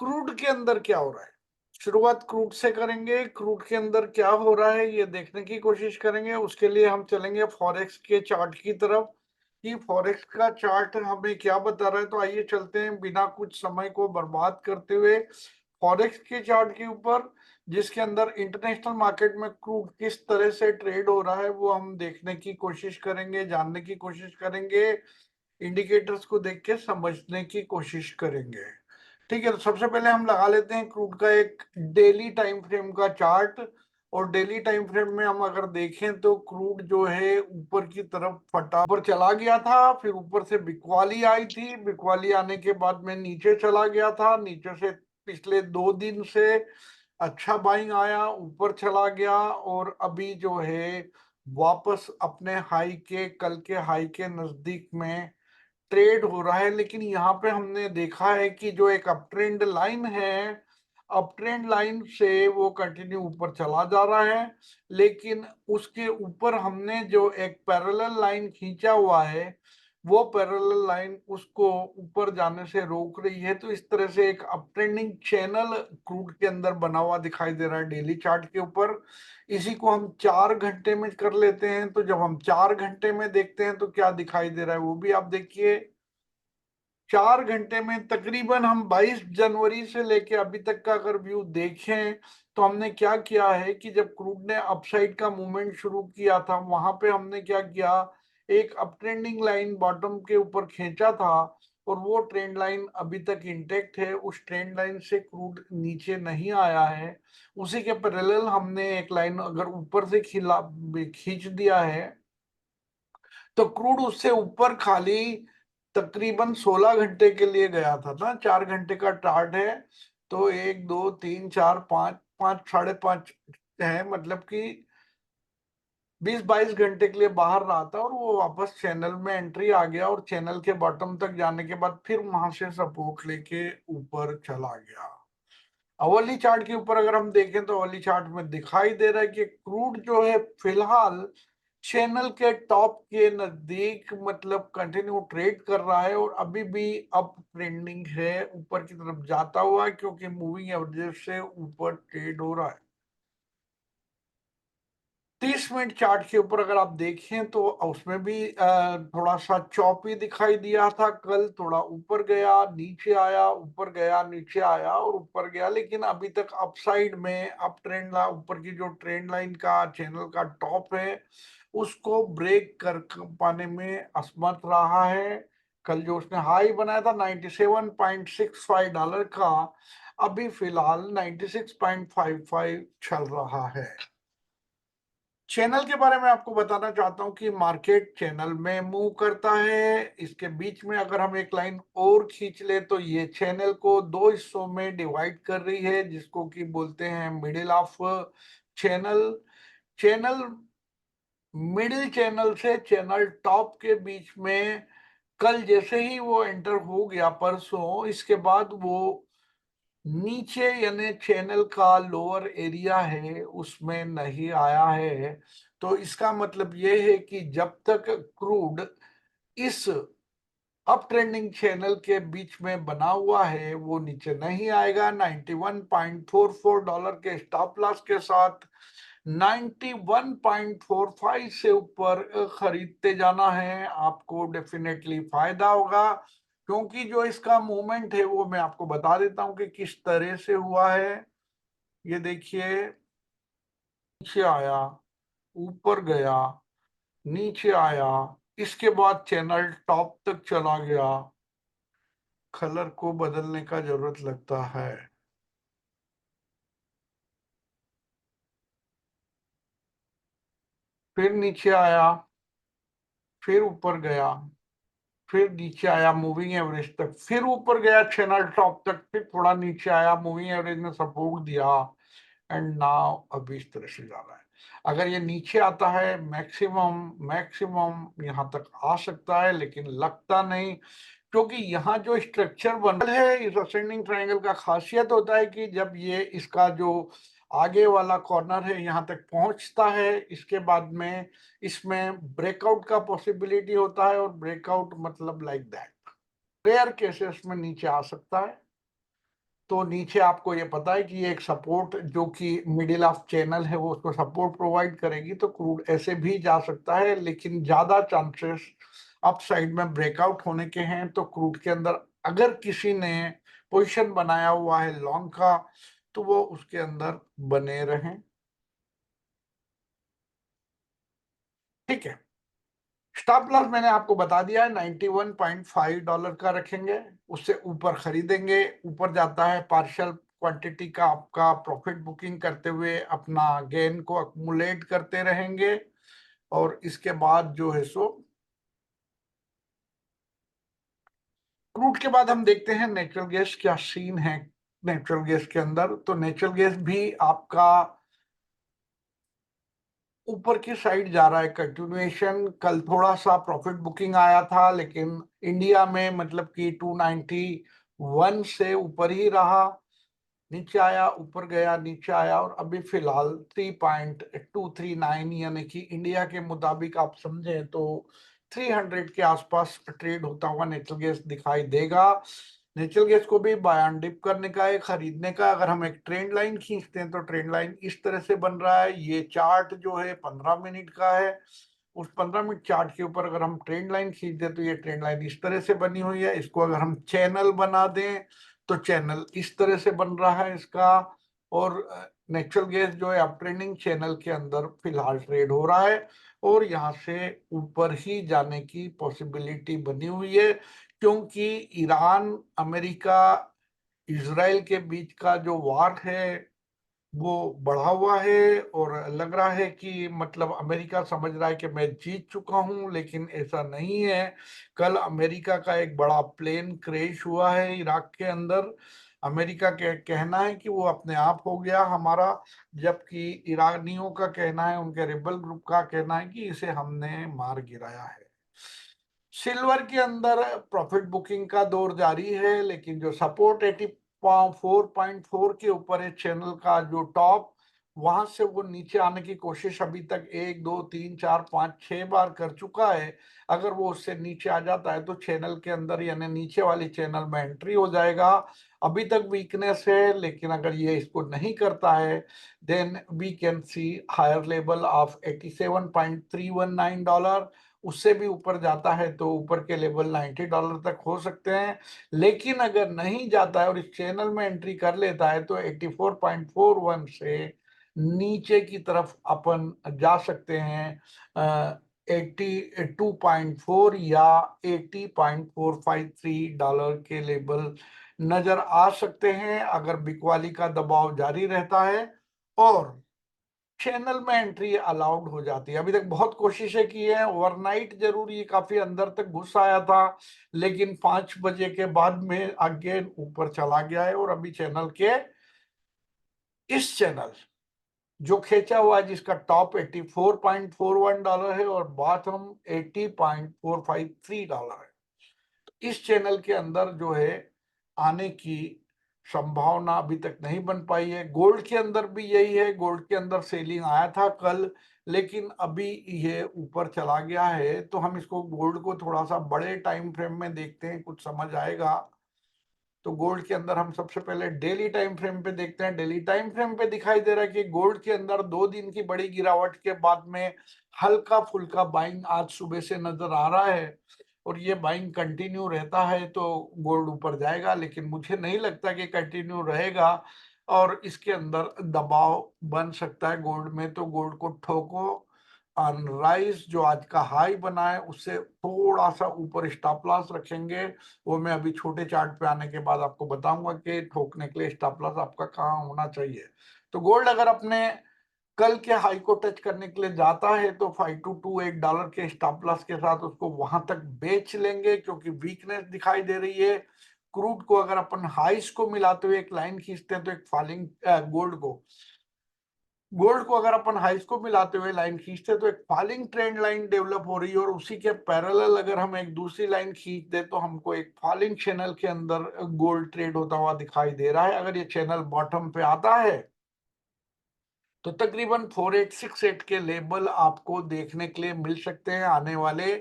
Crude के अंदर क्या हो रहा है। शुरुआत क्रूड से करेंगे, क्रूड के अंदर क्या हो रहा है ये देखने की कोशिश करेंगे। उसके लिए हम चलेंगे फॉरेक्स के चार्ट की तरफ कि फॉरेक्स का चार्ट हमें क्या बता रहा है। तो आइए चलते हैं बिना कुछ समय को बर्बाद करते हुए फॉरेक्स के चार्ट के ऊपर, जिसके अंदर इंटरनेशनल मार्केट में क्रूड किस तरह से ट्रेड हो रहा है वो हम देखने की कोशिश करेंगे, जानने की कोशिश करेंगे, इंडिकेटर्स को देख के समझने की कोशिश करेंगे। ठीक है, तो सबसे पहले हम लगा लेते हैं क्रूड का एक डेली टाइम फ्रेम का चार्ट। और डेली टाइम फ्रेम में हम अगर देखें तो क्रूड जो है ऊपर की तरफ फटा ऊपर चला गया था, फिर ऊपर से बिकवाली आई थी, बिकवाली आने के बाद में नीचे चला गया था, नीचे से पिछले 2 दिन से अच्छा बाइंग आया, ऊपर चला गया और अभी जो है वापस अपने हाई के कल के हाई के नजदीक में ट्रेड हो रहा है। लेकिन यहाँ पे हमने देखा है कि जो एक अप ट्रेंड लाइन है, अप ट्रेंड लाइन से वो कंटिन्यू ऊपर चला जा रहा है, लेकिन उसके ऊपर हमने जो एक पैरेलल लाइन खींचा हुआ है वो पैरेलल लाइन उसको ऊपर जाने से रोक रही है। तो इस तरह से एक अप ट्रेंडिंग चैनल क्रूड के अंदर बना हुआ दिखाई दे रहा है डेली चार्ट के ऊपर। इसी को हम 4 घंटे में कर लेते हैं, तो जब हम 4 घंटे में देखते हैं तो क्या दिखाई दे रहा है वो भी आप देखिए। 4 घंटे में तकरीबन हम 22 जनवरी से लेके अभी तक का अगर व्यू देखें तो हमने क्या किया है कि जब क्रूड ने अपसाइड का मूवमेंट शुरू किया था वहां पे हमने क्या किया, एक अप ट्रेंडिंग लाइन बॉटम के ऊपर खींचा था और वो ट्रेंड लाइन अभी तक इंटेक्ट है। उस ट्रेंड लाइन से क्रूड नीचे नहीं आया है। उसी के पैरेलल हमने एक लाइन अगर ऊपर से खिला खींच दिया है तो क्रूड उससे ऊपर खाली तकरीबन 16 घंटे के लिए गया था ना। 4 घंटे का टार्ट है, तो 1 2 3 4 5 5 5.5 है, मतलब कि 20 22 घंटे के लिए बाहर रहा था और वो वापस चैनल में एंट्री आ गया और चैनल के बॉटम तक जाने के बाद फिर वहां से सपोर्ट लेके ऊपर चला गया। अवली चार्ट के ऊपर अगर हम देखें तो अवली चार्ट में दिखाई दे रहा है कि क्रूड जो है फिलहाल चैनल के टॉप के नजदीक मतलब कंटिन्यू ट्रेड कर रहा है और अभी भी अप ट्रेंडिंग है, ऊपर की तरफ जाता हुआ है, क्योंकि मूविंग एवरेज से ऊपर ट्रेड हो रहा है। 30 मिनट चार्ट के ऊपर अगर आप देखें तो उसमें भी थोड़ा सा चौपी दिखाई दिया था कल, थोड़ा ऊपर गया नीचे आया, ऊपर गया नीचे आया और ऊपर गया, लेकिन अभी तक अपसाइड में अप ट्रेंड ऊपर की जो ट्रेंड लाइन का चैनल का टॉप है उसको ब्रेक कर पाने में असमर्थ रहा है। कल जो उसने हाई बनाया था $97.65 का, अभी फिलहाल 96.55 चल रहा है। चैनल के बारे में आपको बताना चाहता हूं कि मार्केट चैनल में मूव करता है। इसके बीच में अगर हम एक लाइन और खींच ले तो ये चैनल को दो हिस्सों में डिवाइड कर रही है, जिसको कि बोलते हैं middle of channel. Channel middle channel से चैनल टॉप के बीच में कल जैसे ही वो एंटर हो गया परसों, इसके बाद वो नीचे यानी चैनल का लोअर एरिया है उसमें नहीं आया है। तो इसका मतलब ये है कि जब तक क्रूड इस अप ट्रेंडिंग चैनल के बीच में बना हुआ है वो नीचे नहीं आएगा। $91.44 के स्टॉप लॉस के साथ 91.45 से ऊपर खरीदते जाना है, आपको डेफिनेटली फायदा होगा। क्योंकि जो इसका मूवमेंट है वो मैं आपको बता देता हूं कि किस तरह से हुआ है। ये देखिए, नीचे आया, ऊपर गया, नीचे आया, इसके बाद चैनल टॉप तक चला गया। कलर को बदलने का जरूरत लगता है। फिर नीचे आया, फिर ऊपर गया, फिर नीचे आया मूविंग एवरेज तक, फिर ऊपर गया चैनल टॉप तक, फिर थोड़ा नीचे आया, मूविंग एवरेज ने सपोर्ट दिया एंड नाउ अभी इस तरह से जा रहा है। अगर ये नीचे आता है मैक्सिमम मैक्सिमम यहाँ तक आ सकता है, लेकिन लगता नहीं, क्योंकि यहाँ जो स्ट्रक्चर बन है इस असेंडिंग ट्रायंगल का खासियत होता है कि जब ये इसका जो आगे वाला कॉर्नर है यहाँ तक पहुंचता है, इसके बाद में इसमें ब्रेकआउट का पॉसिबिलिटी होता है और ब्रेकआउट मतलब लाइक दैट रेयर केसेस में नीचे आ सकता है। तो नीचे आपको ये पता है कि ये एक सपोर्ट जो कि मिडिल ऑफ चैनल है वो उसको सपोर्ट प्रोवाइड करेगी, तो क्रूड ऐसे भी जा सकता है, लेकिन ज्यादा चांसेस अप साइड में ब्रेकआउट होने के हैं। तो क्रूड के अंदर अगर किसी ने पोजीशन बनाया हुआ है लॉन्ग का, तो वो उसके अंदर बने रहें। ठीक है, स्टॉप लॉस मैंने आपको बता दिया है, $91.5 का रखेंगे, उससे ऊपर खरीदेंगे। ऊपर जाता है पार्शियल क्वांटिटी का आपका प्रॉफिट बुकिंग करते हुए अपना गेन को अक्मुलेट करते रहेंगे। और इसके बाद जो है सो क्रूड के बाद हम देखते हैं नेचुरल गैस क्या सीन है। नेचुरल गैस के अंदर तो नेचुरल गैस भी आपका ऊपर की साइड जा रहा है, कंटिन्यूएशन। कल थोड़ा सा प्रॉफिट बुकिंग आया था, लेकिन इंडिया में मतलब कि 291 से ऊपर ही रहा, नीचे आया ऊपर गया नीचे आया, और अभी फिलहाल 3.239 यानी कि इंडिया के मुताबिक आप समझें तो 300 के आसपास ट्रेड होता हुआ नेचुरल गैस दिखाई देगा। नेचुरल गैस को भी बाय एंड डिप करने का है, खरीदने का। अगर हम एक ट्रेंड लाइन खींचते हैं तो ट्रेंड लाइन इस तरह से बन रहा है। ये चार्ट जो है 15 मिनट का है, उस 15 मिनट चार्ट के ऊपर अगर हम ट्रेंड लाइन खींच दें तो ये ट्रेंड लाइन इस तरह से बनी हुई है। इसको अगर हम चैनल बना दें तो चैनल इस तरह से बन रहा है इसका। और नेचुरल गैस जो है अप ट्रेंडिंग चैनल के अंदर फिलहाल ट्रेड हो रहा है, और यहाँ से ऊपर ही जाने की पॉसिबिलिटी बनी हुई है, क्योंकि ईरान, अमेरिका, इसराइल के बीच का जो वार है वो बढ़ा हुआ है। और लग रहा है कि मतलब अमेरिका समझ रहा है कि मैं जीत चुका हूं, लेकिन ऐसा नहीं है। कल अमेरिका का एक बड़ा प्लेन क्रैश हुआ है इराक के अंदर। अमेरिका के कहना है कि वो अपने आप हो गया हमारा, जबकि ईरानियों का कहना है, उनके रिबल ग्रुप का कहना है कि इसे हमने मार गिराया है। सिल्वर के अंदर प्रॉफिट बुकिंग का दौर जारी है, लेकिन जो सपोर्ट 84.4 के ऊपर है चैनल का जो टॉप, वहां से वो नीचे आने की कोशिश अभी तक 1 2 3 4 5 6 बार कर चुका है। अगर वो उससे नीचे आ जाता है तो चैनल के अंदर यानी नीचे वाली चैनल में एंट्री हो जाएगा। अभी तक वीकनेस है, लेकिन अगर ये इसको नहीं करता है then we can see higher level of $87.319। उससे भी ऊपर जाता है तो ऊपर के लेवल $90 तक हो सकते हैं। लेकिन अगर नहीं जाता है और इस चैनल में एंट्री कर लेता है तो 84.41 से नीचे की तरफ अपन जा सकते हैं 82.4 या $80.453 के लेवल नजर आ सकते हैं, अगर बिकवाली का दबाव जारी रहता है और चैनल में एंट्री अलाउड हो जाती है। अभी तक बहुत कोशिशें की है, ओवरनाइट जरूर ये काफी अंदर तक घुस आया था, लेकिन 5 बजे के बाद में अगेन ऊपर चला गया है। और अभी चैनल के इस चैनल जो खींचा हुआ है जिसका टॉप $84.41 है और बॉटम $80.453 है, इस चैनल के अंदर जो है आने की संभावना अभी तक नहीं बन पाई है। गोल्ड के अंदर भी यही है, गोल्ड के अंदर सेलिंग आया था कल, लेकिन अभी ये ऊपर चला गया है। तो हम इसको गोल्ड को थोड़ा सा बड़े टाइम फ्रेम में देखते हैं, कुछ समझ आएगा। तो गोल्ड के अंदर हम सबसे पहले डेली टाइम फ्रेम पे देखते हैं। डेली टाइम फ्रेम पे दिखाई दे रहा है कि गोल्ड के अंदर 2 दिन की बड़ी गिरावट के बाद में हल्का फुल्का बाइंग आज सुबह से नजर आ रहा है, और ये बाइंग कंटिन्यू रहता है तो गोल्ड ऊपर जाएगा, लेकिन मुझे नहीं लगता कि कंटिन्यू रहेगा और इसके अंदर दबाव बन सकता है गोल्ड में। तो गोल्ड को ठोको ऑन राइज जो आज का हाई बना है उससे थोड़ा सा ऊपर स्टॉप लॉस रखेंगे। वो मैं अभी छोटे चार्ट पे आने के बाद आपको बताऊंगा कि ठोकने के लिए स्टॉप लॉस आपका कहाँ होना चाहिए। तो गोल्ड अगर अपने कल के हाई को टच करने के लिए जाता है तो 5228 के स्टॉप लॉस के साथ उसको वहां तक बेच लेंगे, क्योंकि वीकनेस दिखाई दे रही है। क्रूड को अगर अपन हाइस को मिलाते हुए एक लाइन खींचते हैं तो एक फॉलिंग गोल्ड को अगर अपन हाइस को मिलाते हुए लाइन खींचते तो एक फॉलिंग ट्रेंड लाइन डेवलप हो रही है, और उसी के पैरेलल अगर हम एक दूसरी लाइन खींच दे तो हमको एक फॉलिंग चैनल के अंदर गोल्ड ट्रेड होता हुआ दिखाई दे रहा है। अगर ये चैनल बॉटम पे आता है तो तकरीबन 4868 के लेवल आपको देखने के लिए मिल सकते हैं आने वाले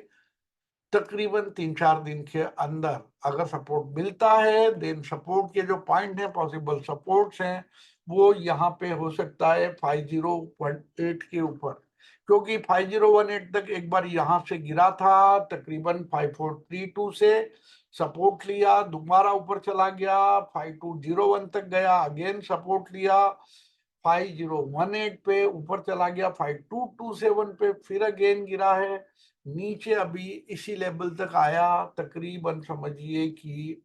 तकरीबन 3-4 दिन के अंदर अगर सपोर्ट मिलता है, देन सपोर्ट के जो पॉइंट है, पॉसिबल सपोर्ट्स हैं, वो यहाँ पे हो सकता है 5018 के ऊपर, क्योंकि 5018 तक एक बार यहां से गिरा था, तकरीबन 5432 से सपोर्ट लिया, दोबारा ऊपर चला गया, 5201 तक गया, अगेन सपोर्ट लिया, 5018 पे ऊपर चला गया, 5227 पे फिर अगेन गिरा है, नीचे अभी इसी लेवल तक आया, तकरीबन समझिए कि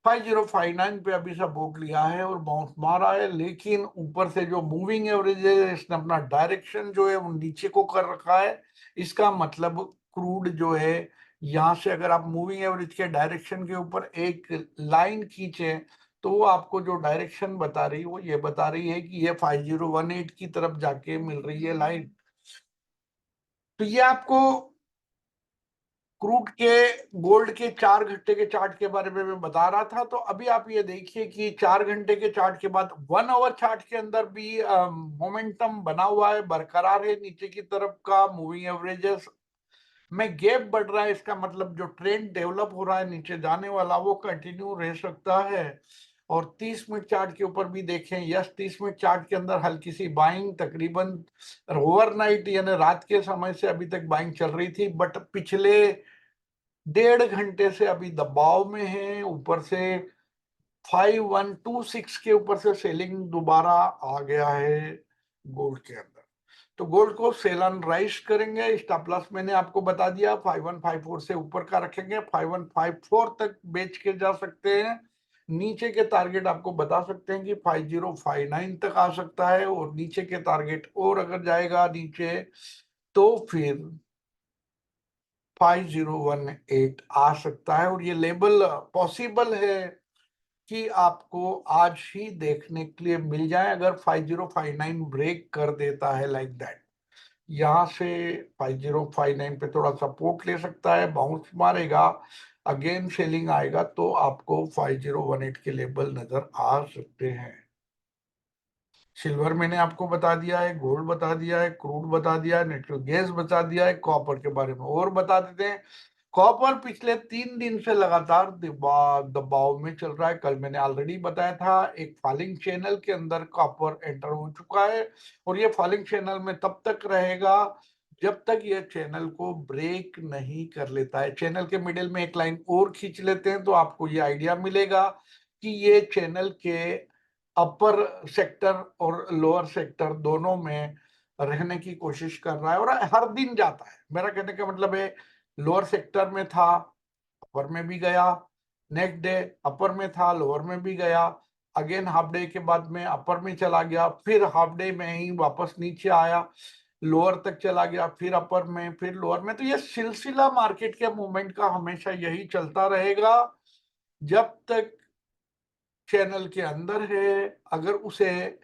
5059 पे अभी सपोर्ट लिया है और बाउंस मारा है, लेकिन ऊपर से जो मूविंग एवरेज है, इसने अपना डायरेक्शन जो है वो नीचे को कर रखा है। इसका मतलब क्रूड जो है, यहां से अगर आप मूविंग एवरेज के डायरेक्शन के ऊपर एक लाइन खींचे, तो वो आपको जो डायरेक्शन बता रही है वो ये बता रही है कि ये 5018 की तरफ जाके मिल रही है लाइन। तो ये आपको क्रूड के, गोल्ड के 4 घंटे के चार्ट के बारे में मैं बता रहा था। तो अभी आप ये देखिए कि 4 घंटे के चार्ट के बाद 1 आवर चार्ट के अंदर भी मोमेंटम बना हुआ है, बरकरार है, नीचे की तरफ का मूविंग एवरेजेस में गैप बढ़ रहा है। इसका मतलब जो ट्रेंड डेवलप हो रहा है नीचे जाने वाला, वो कंटिन्यू रह सकता है। और 30 मिनट चार्ट के ऊपर भी देखें, यस 30 मिनट चार्ट के अंदर हल्की सी बाइंग, तकरीबन ओवरनाइट यानी रात के समय से अभी तक बाइंग चल रही थी, बट पिछले 1.5 घंटे से अभी दबाव में है। ऊपर से 5126 के ऊपर से सेलिंग दोबारा आ गया है गोल्ड के अंदर। तो गोल्ड को सेल ऑन राइज करेंगे। स्टॉप लॉस मैंने आपको बता दिया, 5154 से ऊपर का रखेंगे, 5154 तक बेच के जा सकते हैं। नीचे के टारगेट आपको बता सकते हैं कि 5059 तक आ सकता है, और नीचे के टारगेट और अगर जाएगा नीचे तो फिर 5018 आ सकता है। और ये लेवल पॉसिबल है कि आपको आज ही देखने के लिए मिल जाए, अगर 5059 ब्रेक कर देता है लाइक दैट। यहां से 5059 पे थोड़ा सपोर्ट ले सकता है, बाउंस मारेगा, अगेन सेलिंग आएगा, तो आपको 5018 के लेवल नजर आ सकते हैं। सिल्वर मैंने आपको बता दिया है, गोल्ड बता दिया है, क्रूड बता दिया है, नेचुरल गैस बता दिया है, कॉपर के बारे में और बता देते हैं। कॉपर पिछले 3 दिन से लगातार दबाव में चल रहा है। कल मैंने ऑलरेडी बताया था, एक फॉलिंग चैनल के अंदर कॉपर एंटर हो चुका है, और ये फॉलिंग चैनल में तब तक रहेगा जब तक ये चैनल को ब्रेक नहीं कर लेता है। चैनल के मिडिल में एक लाइन और खींच लेते हैं तो आपको ये आइडिया मिलेगा कि ये चैनल के अपर सेक्टर और लोअर सेक्टर दोनों में रहने की कोशिश कर रहा है, और हर दिन जाता है। मेरा कहने का मतलब है, लोअर सेक्टर में था, अपर में भी गया, नेक्स्ट डे अपर में था, लोअर में भी गया, अगेन हाफ डे के बाद में अपर में चला गया, फिर हाफ डे में ही वापस नीचे आया, लोअर तक चला गया, फिर अपर में, फिर लोअर में। तो ये सिलसिला मार्केट के मूवमेंट का हमेशा यही चलता रहेगा जब तक चैनल के अंदर है। अगर उसे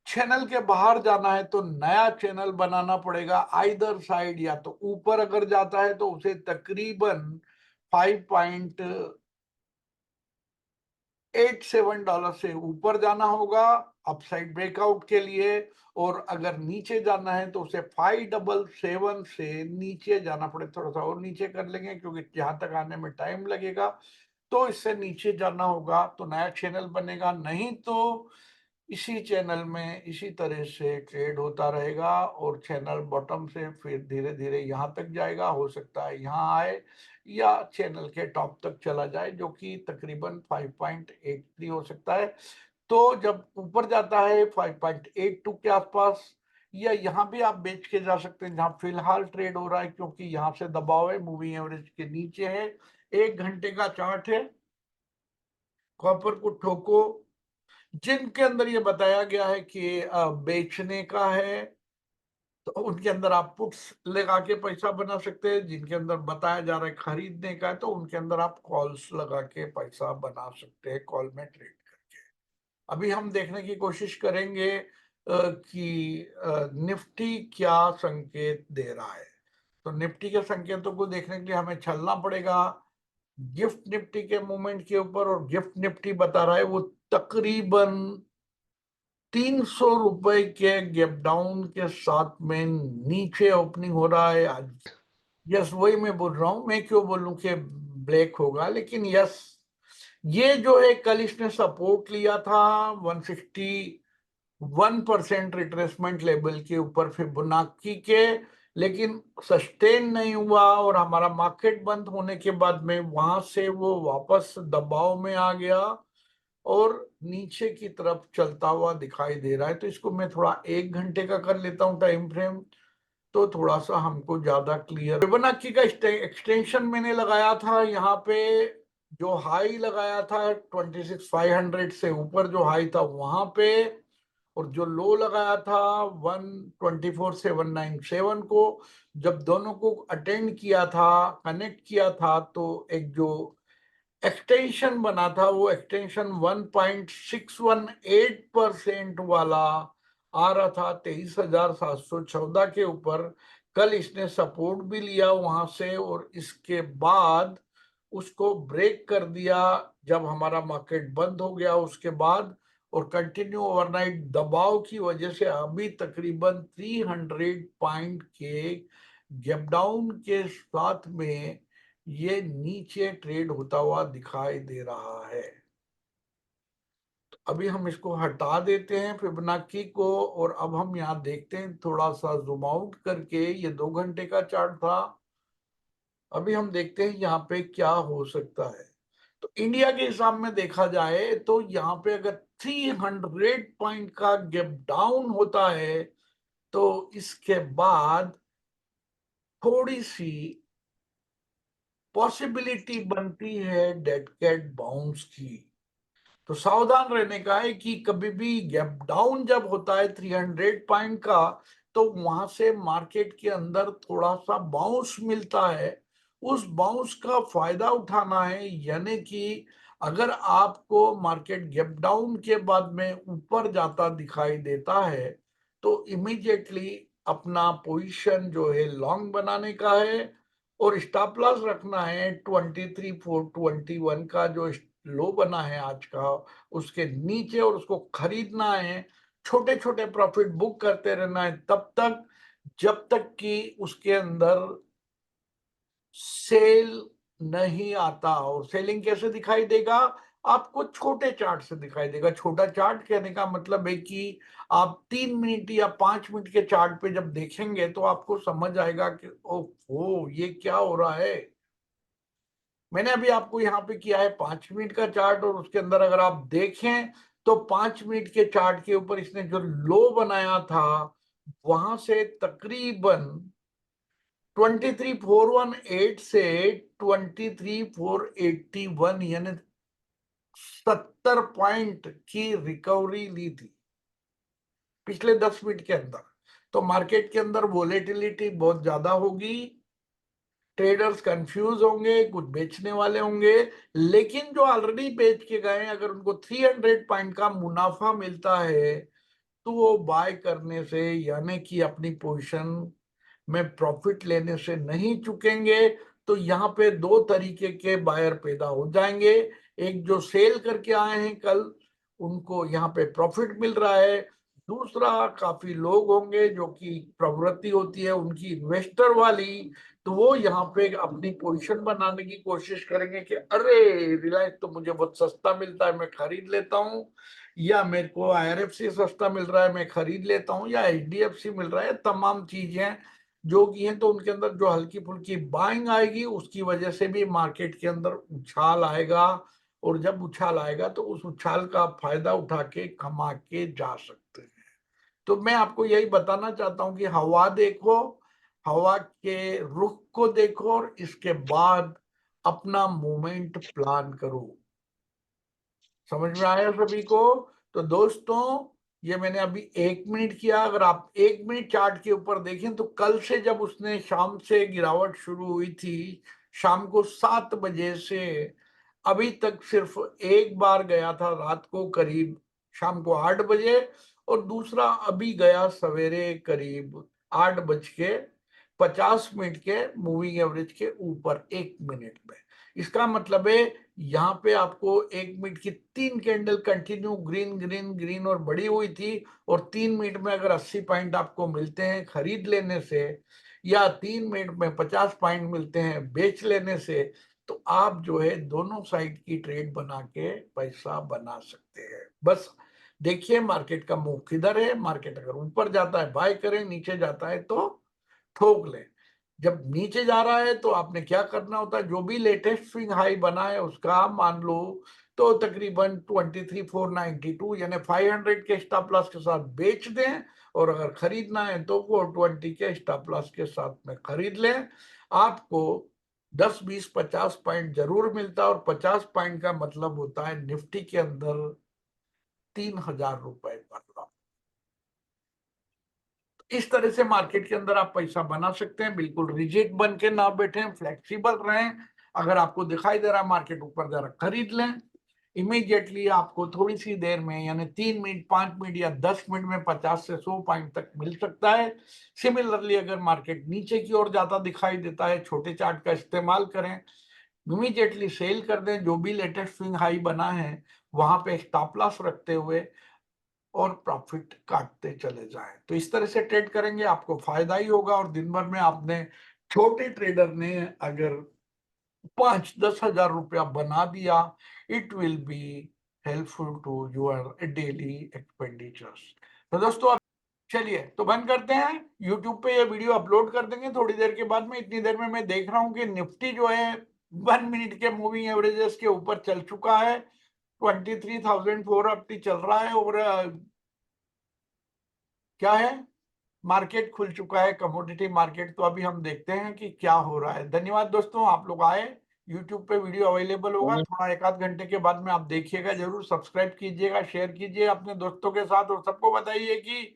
चैनल के बाहर जाना है तो नया चैनल बनाना पड़ेगा आइदर साइड, या तो ऊपर अगर जाता है तो उसे तकरीबन 5.87 डॉलर से ऊपर जाना होगा अपसाइड ब्रेकआउट के लिए, और अगर नीचे जाना है तो उसे 577 से नीचे जाना पड़े। थोड़ा सा और नीचे कर लेंगे क्योंकि यहाँ तक आने में टाइम लगेगा, तो इससे नीचे जाना होगा तो नया चैनल बनेगा, नहीं तो इसी चैनल में इसी तरह से ट्रेड होता रहेगा, और चैनल बॉटम से फिर धीरे धीरे यहाँ तक जाएगा, हो सकता है यहाँ आए या चैनल के टॉप तक चला जाए, जो कि तकरीबन 5.83 हो सकता है। तो जब ऊपर जाता है 5.82 के आसपास, या यहाँ भी आप बेच के जा सकते हैं जहां फिलहाल ट्रेड हो रहा है, क्योंकि यहाँ से दबाव है, मूविंग एवरेज के नीचे है, 1 घंटे का चार्ट है। कॉपर को ठोको, जिनके अंदर ये बताया गया है कि बेचने का है, तो उनके अंदर आप पुट्स लगा के पैसा बना सकते हैं। जिनके अंदर बताया जा रहा है खरीदने का है, तो उनके अंदर आप कॉल्स लगा के पैसा बना सकते हैं, कॉल में ट्रेड करके। अभी हम देखने की कोशिश करेंगे कि निफ्टी क्या संकेत दे रहा है। तो निफ्टी के संकेतों को देखने के लिए हमें चलना पड़ेगा गिफ्ट निफ्टी के मूवमेंट के ऊपर, और गिफ्ट निफ्टी बता रहा है वो तकरीबन 300 रुपए के गैप डाउन के साथ में नीचे ओपनिंग हो रहा है आज। यस, वही मैं बोल रहा हूं, मैं क्यों बोलूं कि ब्रेक होगा, लेकिन यस, ये जो है कल इसने सपोर्ट लिया था 161% रिट्रेसमेंट लेवल के ऊपर फिबोनाची के, लेकिन सस्टेन नहीं हुआ और हमारा मार्केट बंद होने के बाद में वहां से वो वापस दबाव में आ गया और नीचे की तरफ चलता हुआ दिखाई दे रहा है। तो इसको मैं थोड़ा 1 घंटे का कर लेता हूँ टाइम फ्रेम, तो थोड़ा सा हमको ज्यादा क्लियर। फिबोनाची का एक्सटेंशन मैंने लगाया था यहाँ पे, जो हाई लगाया था 26,500 से ऊपर जो हाई था वहां पे, और जो लो लगाया था 124,797 को, जब दोनों को अटेंड किया था, कनेक्ट किया था, तो एक जो एक्सटेंशन बना था वो एक्सटेंशन 1.618% वाला आ रहा था 23,714 के ऊपर। कल इसने सपोर्ट भी लिया वहां से और इसके बाद उसको ब्रेक कर दिया जब हमारा मार्केट बंद हो गया उसके बाद, और कंटिन्यू ओवरनाइट दबाव की वजह से अभी तकरीबन 300 पॉइंट के गैप डाउन के साथ में ये नीचे ट्रेड होता हुआ दिखाई दे रहा है। तो अभी हम इसको हटा देते हैं फिबोनाची को, और अब हम यहाँ देखते हैं थोड़ा सा जूम आउट करके, ये 2 घंटे का चार्ट था। अभी हम देखते हैं यहाँ पे क्या हो सकता है। तो इंडिया के हिसाब में देखा जाए तो यहाँ पे अगर 300 पॉइंट का गैप डाउन होता है तो इसके बाद थोड़ी सी पॉसिबिलिटी बनती है डेड कैट बाउंस की। तो सावधान रहने का है कि कभी भी गैप डाउन जब होता है 300 पॉइंट का, तो वहां से मार्केट के अंदर थोड़ा सा बाउंस मिलता है। उस बाउंस का फायदा उठाना है, यानी कि अगर आपको मार्केट गैप डाउन के बाद में ऊपर जाता दिखाई देता है तो इमीडिएटली अपना पोजीशन जो है लॉन्ग बनाने का है, और स्टॉप लॉस रखना है 23,421 का जो लो बना है आज का, उसके नीचे, और उसको खरीदना है। छोटे छोटे प्रॉफिट बुक करते रहना है तब तक जब तक कि उसके अंदर सेल नहीं आता। और सेलिंग कैसे दिखाई देगा? आपको छोटे चार्ट से दिखाई देगा। छोटा चार्ट कहने का मतलब है कि आप 3 मिनट या 5 मिनट के चार्ट पे जब देखेंगे तो आपको समझ आएगा कि ओहो ये क्या हो रहा है। मैंने अभी आपको यहाँ पे किया है 5 मिनट का चार्ट, और उसके अंदर अगर आप देखें तो 5 मिनट के चार्ट के ऊपर इसने जो लो बनाया था वहां से तकरीबन 23,418 से 23,481, यानी 70 पॉइंट की रिकवरी ली थी पिछले 10 मिनट के अंदर। तो मार्केट के अंदर वोलेटिलिटी बहुत ज्यादा होगी, ट्रेडर्स कंफ्यूज होंगे, कुछ बेचने वाले होंगे, लेकिन जो ऑलरेडी बेच के गए अगर उनको 300 पॉइंट का मुनाफा मिलता है तो वो बाय करने से, यानी कि अपनी पोजीशन में प्रॉफिट लेने से नहीं चुकेंगे। तो यहाँ पे दो तरीके के बायर पैदा हो जाएंगे। एक जो सेल करके आए हैं कल, उनको यहाँ पे प्रॉफिट मिल रहा है। दूसरा, काफी लोग होंगे जो कि प्रवृत्ति होती है उनकी इन्वेस्टर वाली, तो वो यहाँ पे अपनी पोजीशन बनाने की कोशिश करेंगे कि अरे रिलायंस तो मुझे बहुत सस्ता मिलता है मैं खरीद लेता हूँ, या मेरे को आईआरएफसी सस्ता मिल रहा है मैं खरीद लेता हूँ, या एचडीएफसी मिल रहा है। तमाम चीजें जो की हैं, तो उनके अंदर जो हल्की फुल्की बाइंग आएगी उसकी वजह से भी मार्केट के अंदर उछाल आएगा, और जब उछाल आएगा तो उस उछाल का फायदा उठा के कमा के जा सकते हैं। तो मैं आपको यही बताना चाहता हूं कि हवा देखो, हवा के रुख को देखो, और इसके बाद अपना मूवमेंट प्लान करो। समझ में आया सभी को? तो दोस्तों, ये मैंने अभी 1 मिनट किया। अगर आप 1 मिनट चार्ट के ऊपर देखें तो कल से जब उसने शाम से गिरावट शुरू हुई थी, शाम को 7 बजे से अभी तक सिर्फ एक बार गया था रात को करीब शाम को 8 बजे, और दूसरा अभी गया सवेरे करीब 8 बज के 50 मिनट के मूविंग एवरेज के ऊपर 1 मिनट में। इसका मतलब है यहाँ पे आपको 1 मिनट की 3 candle continue green green green और बड़ी हुई थी, और 3 मिनट में अगर 80 पॉइंट आपको मिलते हैं खरीद लेने से, या 3 मिनट में 50 पॉइंट मिलते हैं बेच लेने से, तो आप जो है दोनों साइड की ट्रेड बना के पैसा बना सकते हैं। बस देखिए मार्केट का मूव किधर है, मार्केट अगर ऊपर जाता है बाय करें, नीचे जाता है तो ठोक लें। जब नीचे जा रहा है तो आपने क्या करना होता है, जो भी लेटेस्ट स्विंग हाई बना है उसका आप मान लो तो तकरीबन 23,492 यानी 500 के स्टॉप लॉस के साथ बेच दें, और अगर खरीदना है तो 420 के स्टॉप लॉस के साथ में खरीद लें। आपको 10, 20, 50 पॉइंट जरूर मिलता है, और 50 पॉइंट का मतलब होता है निफ्टी के अंदर 3,000 रुपए पर लॉट। इस तरह से मार्केट के अंदर आप पैसा बना सकते हैं। बिल्कुल रिजिड बन के ना बैठे, फ्लेक्सिबल रहें। अगर आपको दिखाई दे रहा है मार्केट ऊपर जा रहा, खरीद लें। इमीडिएटली आपको थोड़ी सी देर में यानी 3 मिनट, 5 मिनट या 10 मिनट में 50 से 100 पॉइंट तक मिल सकता है। सिमिलरली अगर मार्केट नीचे की ओर जाता दिखाई देता है, छोटे चार्ट का इस्तेमाल करें, इमीडिएटली सेल कर दें। जो भी लेटेस्ट स्विंग हाई बना है वहां पे स्टॉप लॉस रखते हुए और प्रॉफिट काटते चले जाएं। तो इस तरह से ट्रेड करेंगे आपको फायदा ही होगा। और दिन भर में आपने, छोटे ट्रेडर ने अगर 5-10 हजार रुपया बना दिया, it will be helpful to your daily expenditures. तो दोस्तों अब चलिए तो बंद करते हैं, यूट्यूब पे ये वीडियो अपलोड कर देंगे थोड़ी देर के बाद में। इतनी देर में मैं देख रहा हूं कि निफ्टी जो है 1 मिनट के मूविंग एवरेजेस के ऊपर चल चुका है, 23,480 चल रहा है। और क्या है, मार्केट खुल चुका है, कमोडिटी मार्केट। तो अभी हम देखते हैं कि क्या हो रहा है। धन्यवाद दोस्तों, आप लोग आए। यूट्यूब पे वीडियो अवेलेबल होगा, थोड़ा 1 आध घंटे के बाद में आप देखिएगा जरूर। सब्सक्राइब कीजिएगा, शेयर कीजिए अपने दोस्तों के साथ, और सबको बताइए कि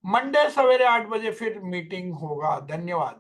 मंडे सवेरे 8 बजे फिर मीटिंग होगा। धन्यवाद।